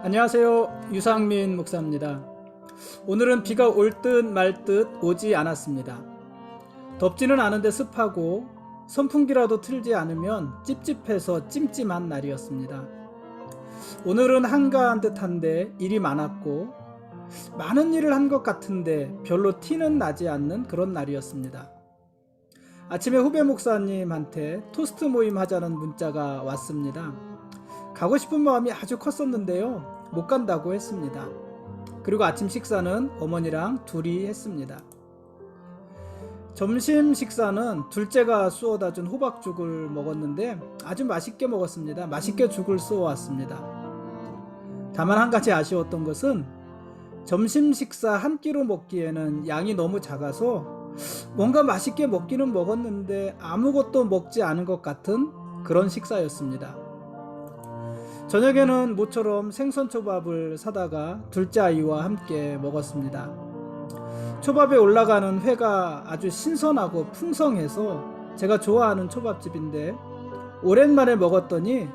안녕하세요. 유상민 목사입니다. 오늘은 비가 올 듯 말 듯 오지 않았습니다. 덥지는 않은데 습하고 선풍기라도 틀지 않으면 찝찝해서 찜찜한 날이었습니다. 오늘은 한가한 듯한데 일이 많았고 많은 일을 한 것 같은데 별로 티는 나지 않는 그런 날이었습니다. 아침에 후배 목사님한테 토스트 모임 하자는 문자가 왔습니다. 가고 싶은 마음이 아주 컸었는데요, 못 간다고 했습니다. 그리고 아침 식사는 어머니랑 둘이 했습니다. 점심 식사는 둘째가 쏘아다 준 호박죽을 먹었는데 아주 맛있게 먹었습니다. 맛있게 죽을 쏘았습니다. 다만 한 가지 아쉬웠던 것은 점심 식사 한 끼로 먹기에는 양이 너무 작아서 뭔가 맛있게 먹기는 먹었는데 아무것도 먹지 않은 것 같은 그런 식사였습니다. 저녁에는 모처럼 생선초밥을 사다가 둘째 아이와 함께 먹었습니다. 초밥에 올라가는 회가 아주 신선하고 풍성해서 제가 좋아하는 초밥집인데 오랜만에 먹었더니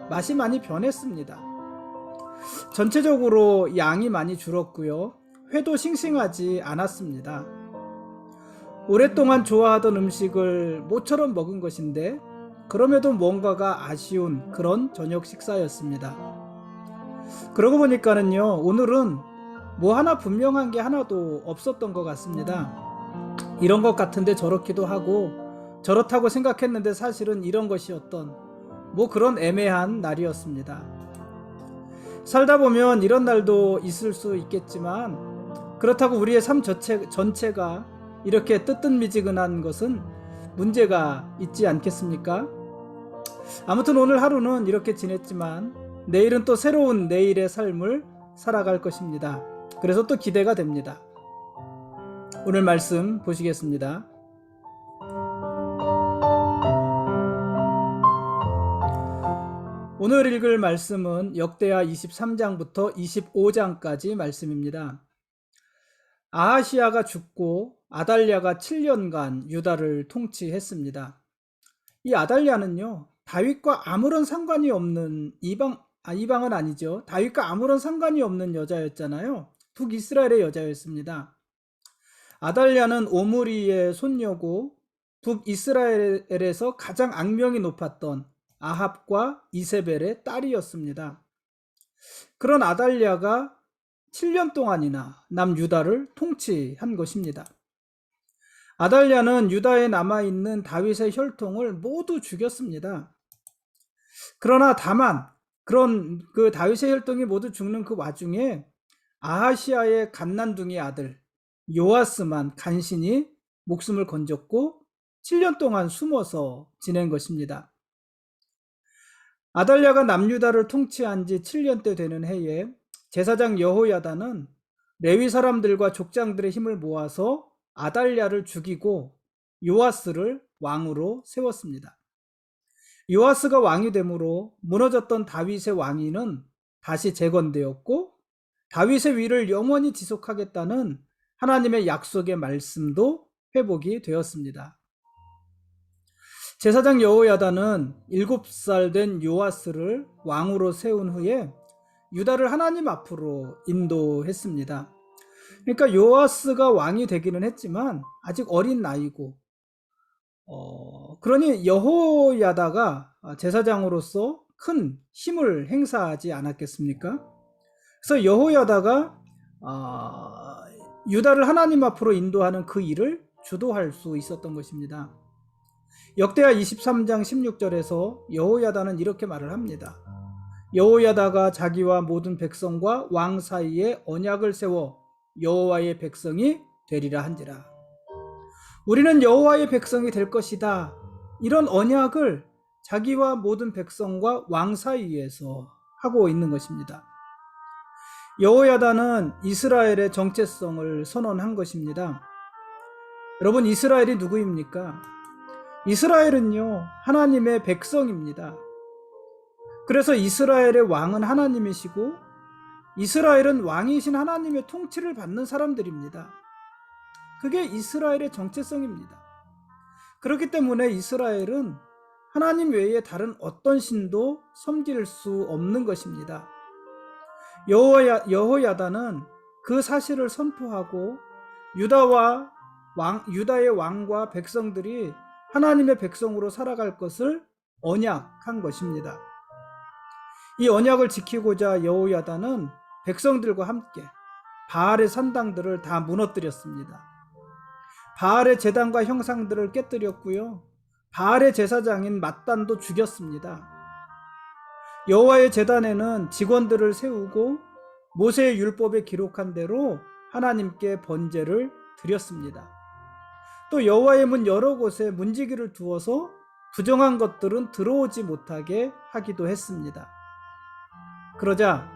맛이 많이 변했습니다. 전체적으로 양이 많이 줄었고요. 회도 싱싱하지 않았습니다. 오랫동안 좋아하던 음식을 모처럼 먹은 것인데 그럼에도 뭔가가 아쉬운 그런 저녁 식사였습니다. 그러고 보니까는요, 오늘은 뭐 하나 분명한 게 하나도 없었던 것 같습니다. 이런 것 같은데 저렇기도 하고 저렇다고 생각했는데 사실은 이런 것이었던 뭐 그런 애매한 날이었습니다. 살다 보면 이런 날도 있을 수 있겠지만 그렇다고 우리의 삶 전체가 이렇게 뜨뜻미지근한 것은 문제가 있지 않겠습니까? 아무튼 오늘 하루는 이렇게 지냈지만 내일은 또 새로운 내일의 삶을 살아갈 것입니다. 그래서 또 기대가 됩니다. 오늘 말씀 보시겠습니다. 오늘 읽을 말씀은 역대하 23장부터 25장까지 말씀입니다. 아하시야가 죽고 아달랴가 7년간 유다를 통치했습니다. 이 아달랴는요, 다윗과 아무런 상관이 없는 이방은 아니죠. 다윗과 아무런 상관이 없는 여자였잖아요. 북이스라엘의 여자였습니다. 아달랴는 오므리의 손녀고 북이스라엘에서 가장 악명이 높았던 아합과 이세벨의 딸이었습니다. 그런 아달랴가 7년 동안이나 남유다를 통치한 것입니다. 아달랴는 유다에 남아있는 다윗의 혈통을 모두 죽였습니다. 그러나 다만 그런 그 다윗의 혈통이 모두 죽는 그 와중에 아하시아의 갓난둥이 아들 요아스만 간신히 목숨을 건졌고 7년 동안 숨어서 지낸 것입니다. 아달랴가 남유다를 통치한 지 7년째 되는 해에 제사장 여호야다는 레위 사람들과 족장들의 힘을 모아서 아달랴를 죽이고 요아스를 왕으로 세웠습니다. 요아스가 왕이 되므로 무너졌던 다윗의 왕위는 다시 재건되었고 다윗의 위를 영원히 지속하겠다는 하나님의 약속의 말씀도 회복이 되었습니다. 제사장 여호야다는 7살 된 요아스를 왕으로 세운 후에 유다를 하나님 앞으로 인도했습니다. 그러니까 요아스가 왕이 되기는 했지만 아직 어린 나이고 그러니 여호야다가 제사장으로서 큰 힘을 행사하지 않았겠습니까? 그래서 여호야다가 유다를 하나님 앞으로 인도하는 그 일을 주도할 수 있었던 것입니다. 역대하 23장 16절에서 여호야다는 이렇게 말을 합니다. 여호야다가 자기와 모든 백성과 왕 사이에 언약을 세워 여호와의 백성이 되리라 한지라. 우리는 여호와의 백성이 될 것이다. 이런 언약을 자기와 모든 백성과 왕 사이에서 하고 있는 것입니다. 여호야다는 이스라엘의 정체성을 선언한 것입니다. 여러분, 이스라엘이 누구입니까? 이스라엘은요, 하나님의 백성입니다. 그래서 이스라엘의 왕은 하나님이시고 이스라엘은 왕이신 하나님의 통치를 받는 사람들입니다. 그게 이스라엘의 정체성입니다. 그렇기 때문에 이스라엘은 하나님 외에 다른 어떤 신도 섬길 수 없는 것입니다. 여호야다는 그 사실을 선포하고 유다의 왕과 백성들이 하나님의 백성으로 살아갈 것을 언약한 것입니다. 이 언약을 지키고자 여호야다는 백성들과 함께 바알의 산당들을 다 무너뜨렸습니다. 바알의 제단과 형상들을 깨뜨렸고요. 바알의 제사장인 맏단도 죽였습니다. 여호와의 제단에는 직원들을 세우고 모세의 율법에 기록한 대로 하나님께 번제를 드렸습니다. 또 여호와의 문 여러 곳에 문지기를 두어서 부정한 것들은 들어오지 못하게 하기도 했습니다. 그러자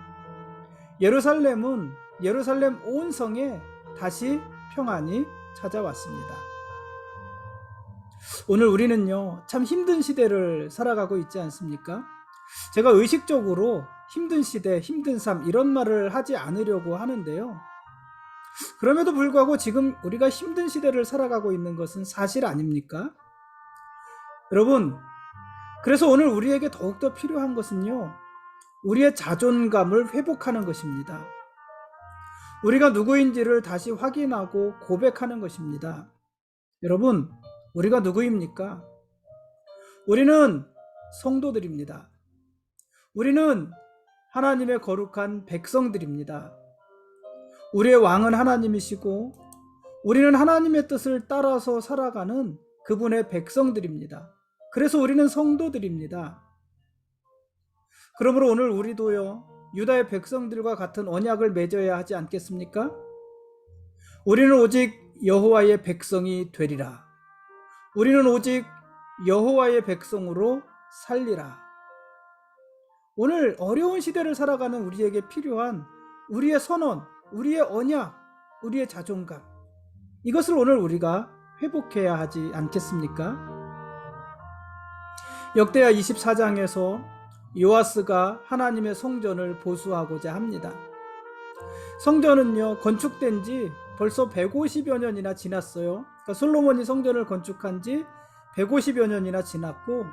예루살렘 온 성에 다시 평안이 찾아왔습니다. 오늘 우리는요, 참 힘든 시대를 살아가고 있지 않습니까? 제가 의식적으로 힘든 시대, 힘든 삶 이런 말을 하지 않으려고 하는데요. 그럼에도 불구하고 지금 우리가 힘든 시대를 살아가고 있는 것은 사실 아닙니까? 여러분, 그래서 오늘 우리에게 더욱더 필요한 것은요, 우리의 자존감을 회복하는 것입니다. 우리가 누구인지를 다시 확인하고 고백하는 것입니다. 여러분, 우리가 누구입니까? 우리는 성도들입니다. 우리는 하나님의 거룩한 백성들입니다. 우리의 왕은 하나님이시고 우리는 하나님의 뜻을 따라서 살아가는 그분의 백성들입니다. 그래서 우리는 성도들입니다. 그러므로 오늘 우리도요, 유다의 백성들과 같은 언약을 맺어야 하지 않겠습니까? 우리는 오직 여호와의 백성이 되리라. 우리는 오직 여호와의 백성으로 살리라. 오늘 어려운 시대를 살아가는 우리에게 필요한 우리의 선언, 우리의 언약, 우리의 자존감, 이것을 오늘 우리가 회복해야 하지 않겠습니까? 역대하 24장에서 요아스가 하나님의 성전을 보수하고자 합니다. 성전은요, 건축된 지 벌써 150여 년이나 지났어요. 그러니까 솔로몬이 성전을 건축한 지 150여 년이나 지났고,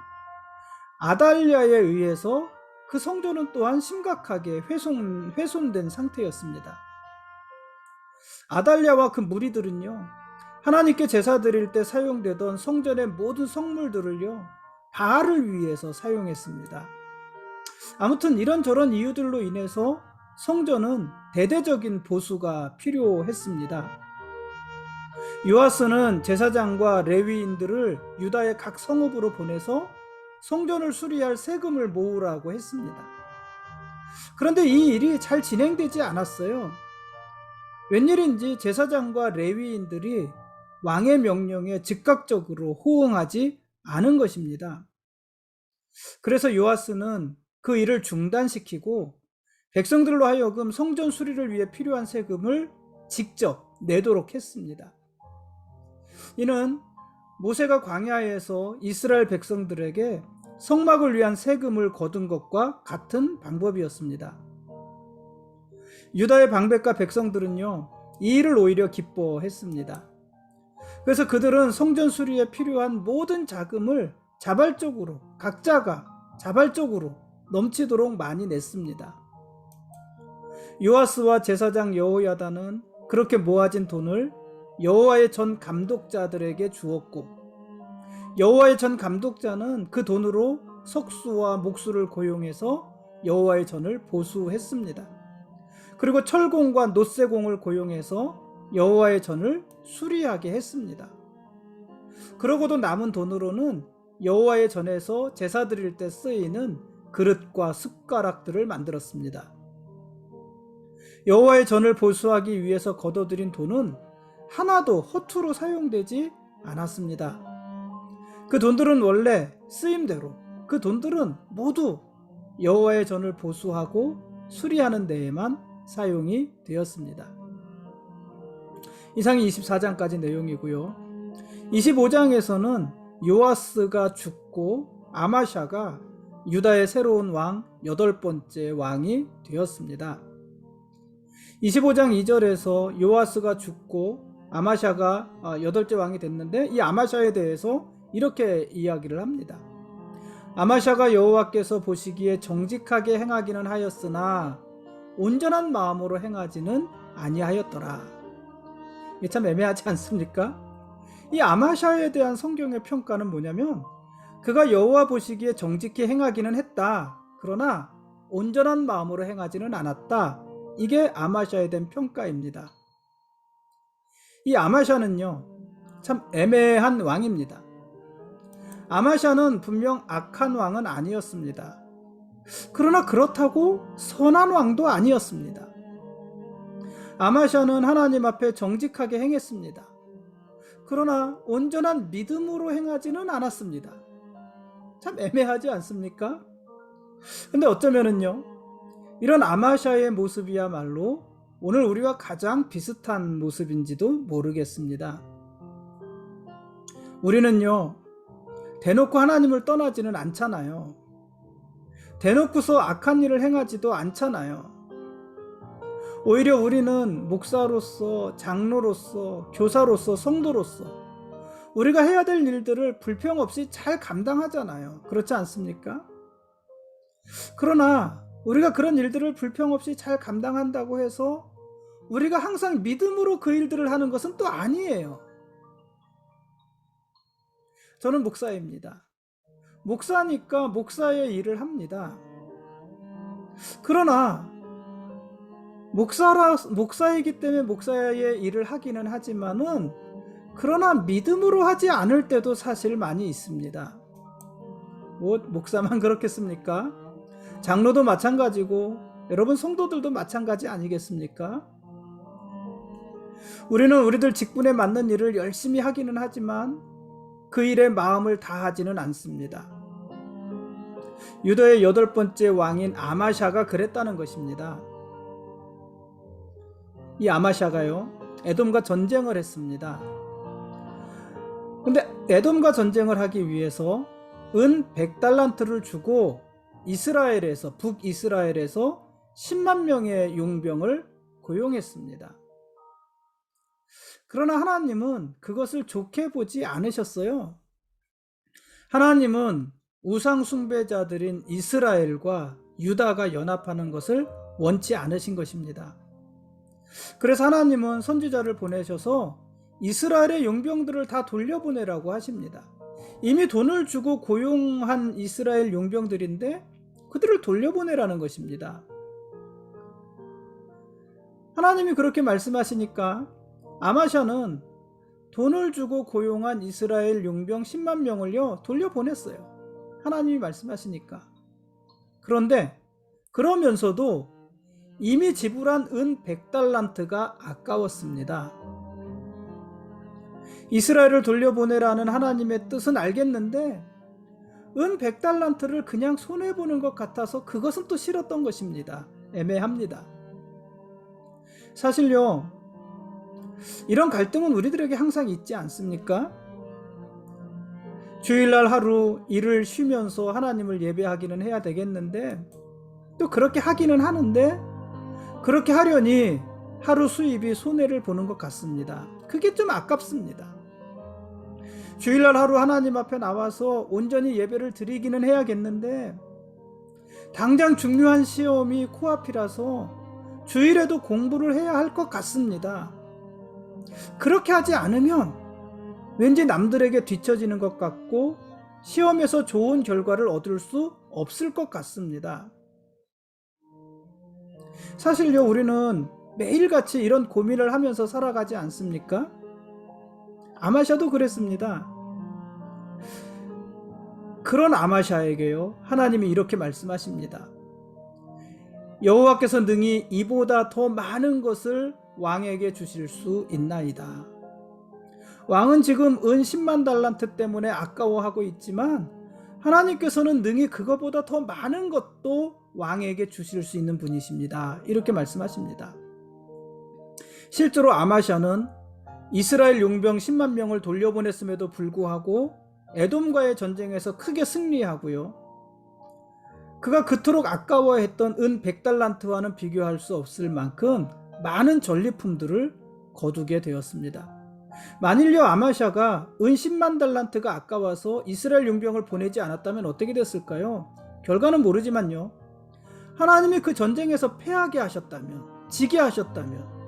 아달랴에 의해서 그 성전은 또한 심각하게 훼손된 상태였습니다. 아달랴와 그 무리들은요, 하나님께 제사 드릴 때 사용되던 성전의 모든 성물들을요, 바알을 위해서 사용했습니다. 아무튼 이런저런 이유들로 인해서 성전은 대대적인 보수가 필요했습니다. 요아스는 제사장과 레위인들을 유다의 각 성읍으로 보내서 성전을 수리할 세금을 모으라고 했습니다. 그런데 이 일이 잘 진행되지 않았어요. 웬일인지 제사장과 레위인들이 왕의 명령에 즉각적으로 호응하지 않은 것입니다. 그래서 요아스는 그 일을 중단시키고 백성들로 하여금 성전 수리를 위해 필요한 세금을 직접 내도록 했습니다. 이는 모세가 광야에서 이스라엘 백성들에게 성막을 위한 세금을 거둔 것과 같은 방법이었습니다. 유다의 방백과 백성들은요, 이 일을 오히려 기뻐했습니다. 그래서 그들은 성전 수리에 필요한 모든 자금을 각자가 자발적으로 넘치도록 많이 냈습니다. 요아스와 제사장 여호야다는 그렇게 모아진 돈을 여호와의 전 감독자들에게 주었고, 여호와의 전 감독자는 그 돈으로 석수와 목수를 고용해서 여호와의 전을 보수했습니다. 그리고 철공과 노쇠공을 고용해서 여호와의 전을 수리하게 했습니다. 그러고도 남은 돈으로는 여호와의 전에서 제사 드릴 때 쓰이는 그릇과 숟가락들을 만들었습니다. 여호와의 전을 보수하기 위해서 거둬들인 돈은 하나도 허투루 사용되지 않았습니다. 그 돈들은 원래 쓰임대로, 그 돈들은 모두 여호와의 전을 보수하고 수리하는 데에만 사용이 되었습니다. 이상이 24장까지 내용이고요. 25장에서는 요아스가 죽고 아마샤가 유다의 새로운 왕 8번째 왕이 되었습니다. 25장 2절에서 요아스가 죽고 아마샤가 8째 왕이 됐는데, 이 아마샤에 대해서 이렇게 이야기를 합니다. 아마샤가 여호와께서 보시기에 정직하게 행하기는 하였으나 온전한 마음으로 행하지는 아니하였더라. 이게 참 애매하지 않습니까? 이 아마샤에 대한 성경의 평가는 뭐냐면 그가 여호와 보시기에 정직히 행하기는 했다. 그러나 온전한 마음으로 행하지는 않았다. 이게 아마샤에 대한 평가입니다. 이 아마샤는요, 참 애매한 왕입니다. 아마샤는 분명 악한 왕은 아니었습니다. 그러나 그렇다고 선한 왕도 아니었습니다. 아마샤는 하나님 앞에 정직하게 행했습니다. 그러나 온전한 믿음으로 행하지는 않았습니다. 참 애매하지 않습니까? 근데 어쩌면은요, 이런 아마샤의 모습이야말로 오늘 우리와 가장 비슷한 모습인지도 모르겠습니다. 우리는요, 대놓고 하나님을 떠나지는 않잖아요. 대놓고서 악한 일을 행하지도 않잖아요. 오히려 우리는 목사로서, 장로로서, 교사로서, 성도로서 우리가 해야 될 일들을 불평 없이 잘 감당하잖아요. 그렇지 않습니까? 그러나 우리가 그런 일들을 불평 없이 잘 감당한다고 해서 우리가 항상 믿음으로 그 일들을 하는 것은 또 아니에요. 저는 목사입니다. 목사니까 목사의 일을 합니다. 그러나 목사이기 때문에 목사의 일을 하기는 하지만은 그러나 믿음으로 하지 않을 때도 사실 많이 있습니다. 뭐 목사만 그렇겠습니까? 장로도 마찬가지고 여러분 성도들도 마찬가지 아니겠습니까? 우리는 우리들 직분에 맞는 일을 열심히 하기는 하지만 그 일에 마음을 다하지는 않습니다. 유다의 8번째 왕인 아마샤가 그랬다는 것입니다. 이 아마샤가요, 에돔과 전쟁을 했습니다. 근데 에돔과 전쟁을 하기 위해서 은 100달란트를 주고 이스라엘에서, 북이스라엘에서 10만 명의 용병을 고용했습니다. 그러나 하나님은 그것을 좋게 보지 않으셨어요. 하나님은 우상 숭배자들인 이스라엘과 유다가 연합하는 것을 원치 않으신 것입니다. 그래서 하나님은 선지자를 보내셔서 이스라엘의 용병들을 다 돌려보내라고 하십니다. 이미 돈을 주고 고용한 이스라엘 용병들인데 그들을 돌려보내라는 것입니다. 하나님이 그렇게 말씀하시니까 아마샤는 돈을 주고 고용한 이스라엘 용병 10만 명을요 돌려보냈어요. 하나님이 말씀하시니까. 그런데 그러면서도 이미 지불한 은 100달란트가 아까웠습니다. 이스라엘을 돌려보내라는 하나님의 뜻은 알겠는데 은 100달란트를 그냥 손해보는 것 같아서 그것은 또 싫었던 것입니다. 애매합니다. 사실요, 이런 갈등은 우리들에게 항상 있지 않습니까? 주일날 하루 일을 쉬면서 하나님을 예배하기는 해야 되겠는데 또 그렇게 하기는 하는데 그렇게 하려니 하루 수입이 손해를 보는 것 같습니다. 그게 좀 아깝습니다. 주일날 하루 하나님 앞에 나와서 온전히 예배를 드리기는 해야겠는데 당장 중요한 시험이 코앞이라서 주일에도 공부를 해야 할 것 같습니다. 그렇게 하지 않으면 왠지 남들에게 뒤처지는 것 같고 시험에서 좋은 결과를 얻을 수 없을 것 같습니다. 사실요, 우리는 매일같이 이런 고민을 하면서 살아가지 않습니까? 아마샤도 그랬습니다. 그런 아마샤에게요, 하나님이 이렇게 말씀하십니다. 여호와께서 능히 이보다 더 많은 것을 왕에게 주실 수 있나이다. 왕은 지금 은 10만 달란트 때문에 아까워하고 있지만 하나님께서는 능히 그것보다 더 많은 것도 왕에게 주실 수 있는 분이십니다. 이렇게 말씀하십니다. 실제로 아마샤는 이스라엘 용병 10만 명을 돌려보냈음에도 불구하고 에돔과의 전쟁에서 크게 승리하고요. 그가 그토록 아까워했던 은 100달란트와는 비교할 수 없을 만큼 많은 전리품들을 거두게 되었습니다. 만일요 아마샤가 은 10만 달란트가 아까워서 이스라엘 용병을 보내지 않았다면 어떻게 됐을까요? 결과는 모르지만요. 하나님이 그 전쟁에서 패하게 하셨다면, 지게 하셨다면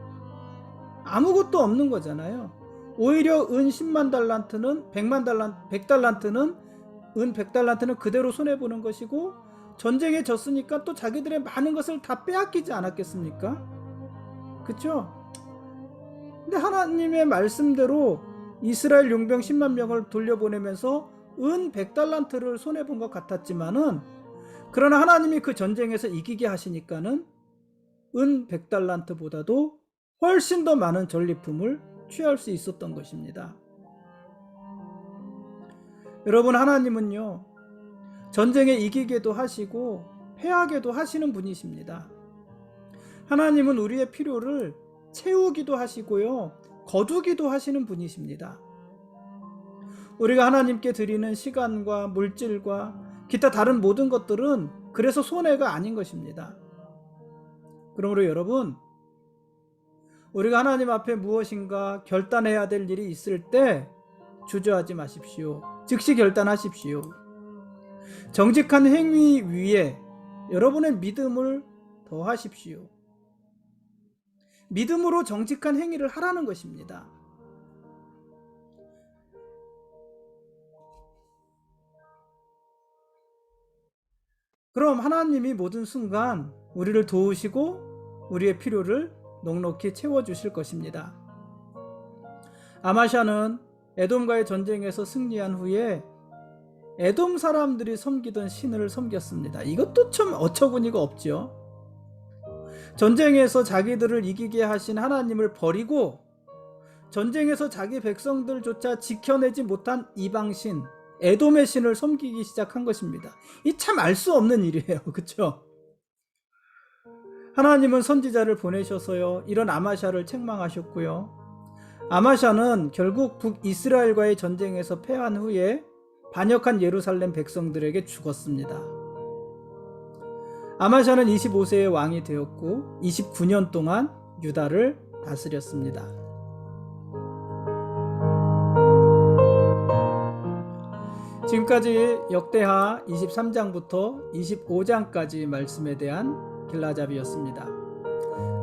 아무것도 없는 거잖아요. 오히려 은 10만 달란트는 100달란트는 은 100달란트는 그대로 손해보는 것이고, 전쟁에 졌으니까 또 자기들의 많은 것을 다 빼앗기지 않았겠습니까? 그쵸? 근데 하나님의 말씀대로 이스라엘 용병 10만 명을 돌려보내면서 은 100달란트를 손해본 것 같았지만은, 그러나 하나님이 그 전쟁에서 이기게 하시니까는 은 100달란트보다도 훨씬 더 많은 전리품을 취할 수 있었던 것입니다. 여러분, 하나님은요 전쟁에 이기게도 하시고 패하게도 하시는 분이십니다. 하나님은 우리의 필요를 채우기도 하시고요 거두기도 하시는 분이십니다. 우리가 하나님께 드리는 시간과 물질과 기타 다른 모든 것들은 그래서 손해가 아닌 것입니다. 그러므로 여러분, 우리가 하나님 앞에 무엇인가 결단해야 될 일이 있을 때 주저하지 마십시오. 즉시 결단하십시오. 정직한 행위 위에 여러분의 믿음을 더하십시오. 믿음으로 정직한 행위를 하라는 것입니다. 그럼 하나님이 모든 순간 우리를 도우시고 우리의 필요를 넉넉히 채워주실 것입니다. 아마샤는 에돔과의 전쟁에서 승리한 후에 에돔 사람들이 섬기던 신을 섬겼습니다. 이것도 참 어처구니가 없죠. 전쟁에서 자기들을 이기게 하신 하나님을 버리고 전쟁에서 자기 백성들조차 지켜내지 못한 이방신 에돔의 신을 섬기기 시작한 것입니다. 이 참 알 수 없는 일이에요. 그렇죠? 하나님은 선지자를 보내셔서요 이런 아마샤를 책망하셨고요. 아마샤는 결국 북이스라엘과의 전쟁에서 패한 후에 반역한 예루살렘 백성들에게 죽었습니다. 아마샤는 25세의 왕이 되었고 29년 동안 유다를 다스렸습니다. 지금까지 역대하 23장부터 25장까지 말씀에 대한 길라잡이였습니다.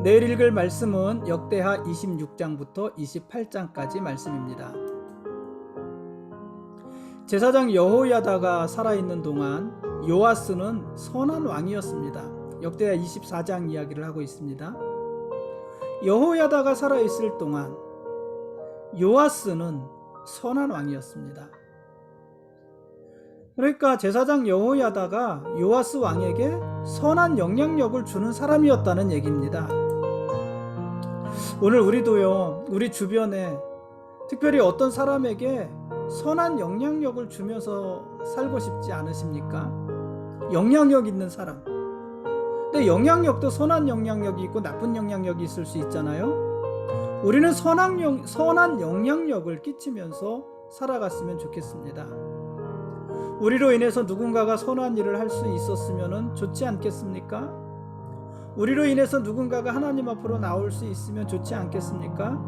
내일 읽을 말씀은 역대하 26장부터 28장까지 말씀입니다. 제사장 여호야다가 살아있는 동안 요아스는 선한 왕이었습니다. 역대하 24장 이야기를 하고 있습니다. 여호야다가 살아있을 동안 요아스는 선한 왕이었습니다. 그러니까 제사장 여호야다가 요아스 왕에게 선한 영향력을 주는 사람이었다는 얘기입니다. 오늘 우리도요 우리 주변에 특별히 어떤 사람에게 선한 영향력을 주면서 살고 싶지 않으십니까? 영향력 있는 사람. 근데 영향력도 선한 영향력이 있고 나쁜 영향력이 있을 수 있잖아요. 우리는 선한 영향력을 끼치면서 살아갔으면 좋겠습니다. 우리로 인해서 누군가가 선한 일을 할 수 있었으면 좋지 않겠습니까? 우리로 인해서 누군가가 하나님 앞으로 나올 수 있으면 좋지 않겠습니까?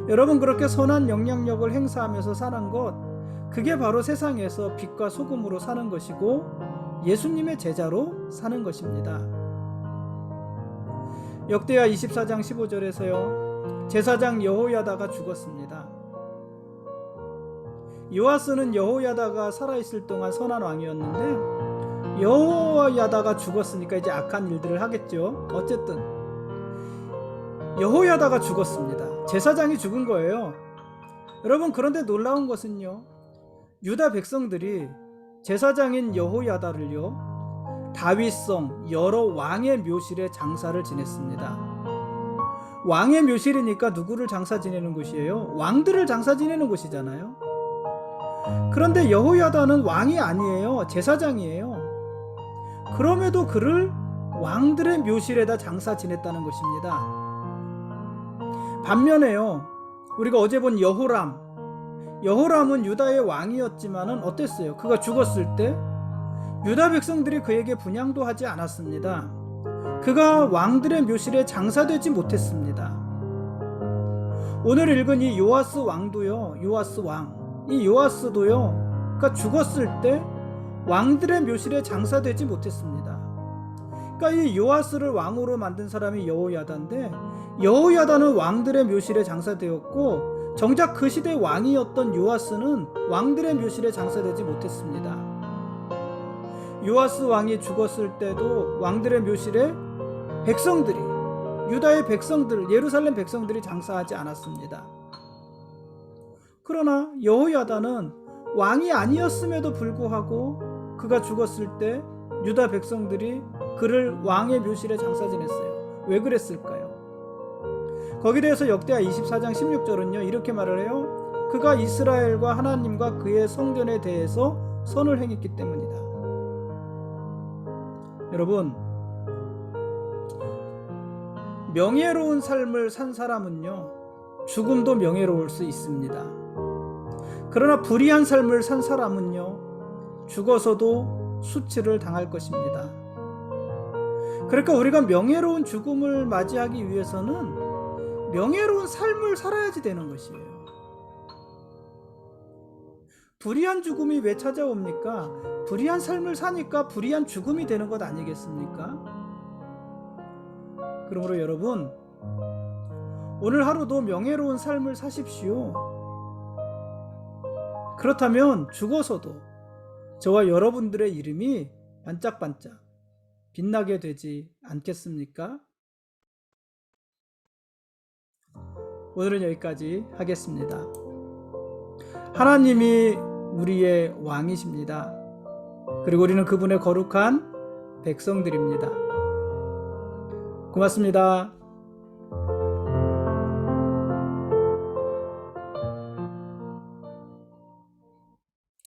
여러분, 그렇게 선한 영향력을 행사하면서 사는 것, 그게 바로 세상에서 빛과 소금으로 사는 것이고 예수님의 제자로 사는 것입니다. 역대하 24장 15절에서요 제사장 여호야다가 죽었습니다. 요아스는 여호야다가 살아있을 동안 선한 왕이었는데 여호야다가 죽었으니까 이제 악한 일들을 하겠죠. 어쨌든 여호야다가 죽었습니다. 제사장이 죽은 거예요. 여러분, 그런데 놀라운 것은요 유다 백성들이 제사장인 여호야다를요 다윗성 여러 왕의 묘실에 장사를 지냈습니다. 왕의 묘실이니까 누구를 장사 지내는 곳이에요? 왕들을 장사 지내는 곳이잖아요. 그런데 여호야다는 왕이 아니에요. 제사장이에요. 그럼에도 그를 왕들의 묘실에다 장사 지냈다는 것입니다. 반면에요 우리가 어제 본 여호람은 유다의 왕이었지만은 어땠어요? 그가 죽었을 때 유다 백성들이 그에게 분향도 하지 않았습니다. 그가 왕들의 묘실에 장사되지 못했습니다. 오늘 읽은 이 요아스 왕도요, 요아스 왕, 이 요아스도요, 그러니까 죽었을 때 왕들의 묘실에 장사되지 못했습니다. 그러니까 이 요아스를 왕으로 만든 사람이 여호야다인데, 여호야다는 왕들의 묘실에 장사되었고, 정작 그 시대 왕이었던 요아스는 왕들의 묘실에 장사되지 못했습니다. 요아스 왕이 죽었을 때도 왕들의 묘실에 백성들이, 유다의 백성들, 예루살렘 백성들이 장사하지 않았습니다. 그러나 여호야다는 왕이 아니었음에도 불구하고 그가 죽었을 때 유다 백성들이 그를 왕의 묘실에 장사 지냈어요. 왜 그랬을까요? 거기에 대해서 역대하 24장 16절은요, 이렇게 말을 해요. 그가 이스라엘과 하나님과 그의 성전에 대해서 선을 행했기 때문이다. 여러분, 명예로운 삶을 산 사람은요, 죽음도 명예로울 수 있습니다. 그러나 불의한 삶을 산 사람은요, 죽어서도 수치를 당할 것입니다. 그러니까 우리가 명예로운 죽음을 맞이하기 위해서는 명예로운 삶을 살아야지 되는 것이에요. 불의한 죽음이 왜 찾아옵니까? 불의한 삶을 사니까 불의한 죽음이 되는 것 아니겠습니까? 그러므로 여러분, 오늘 하루도 명예로운 삶을 사십시오. 그렇다면 죽어서도 저와 여러분들의 이름이 반짝반짝 빛나게 되지 않겠습니까? 오늘은 여기까지 하겠습니다. 하나님이 우리의 왕이십니다. 그리고 우리는 그분의 거룩한 백성들입니다. 고맙습니다.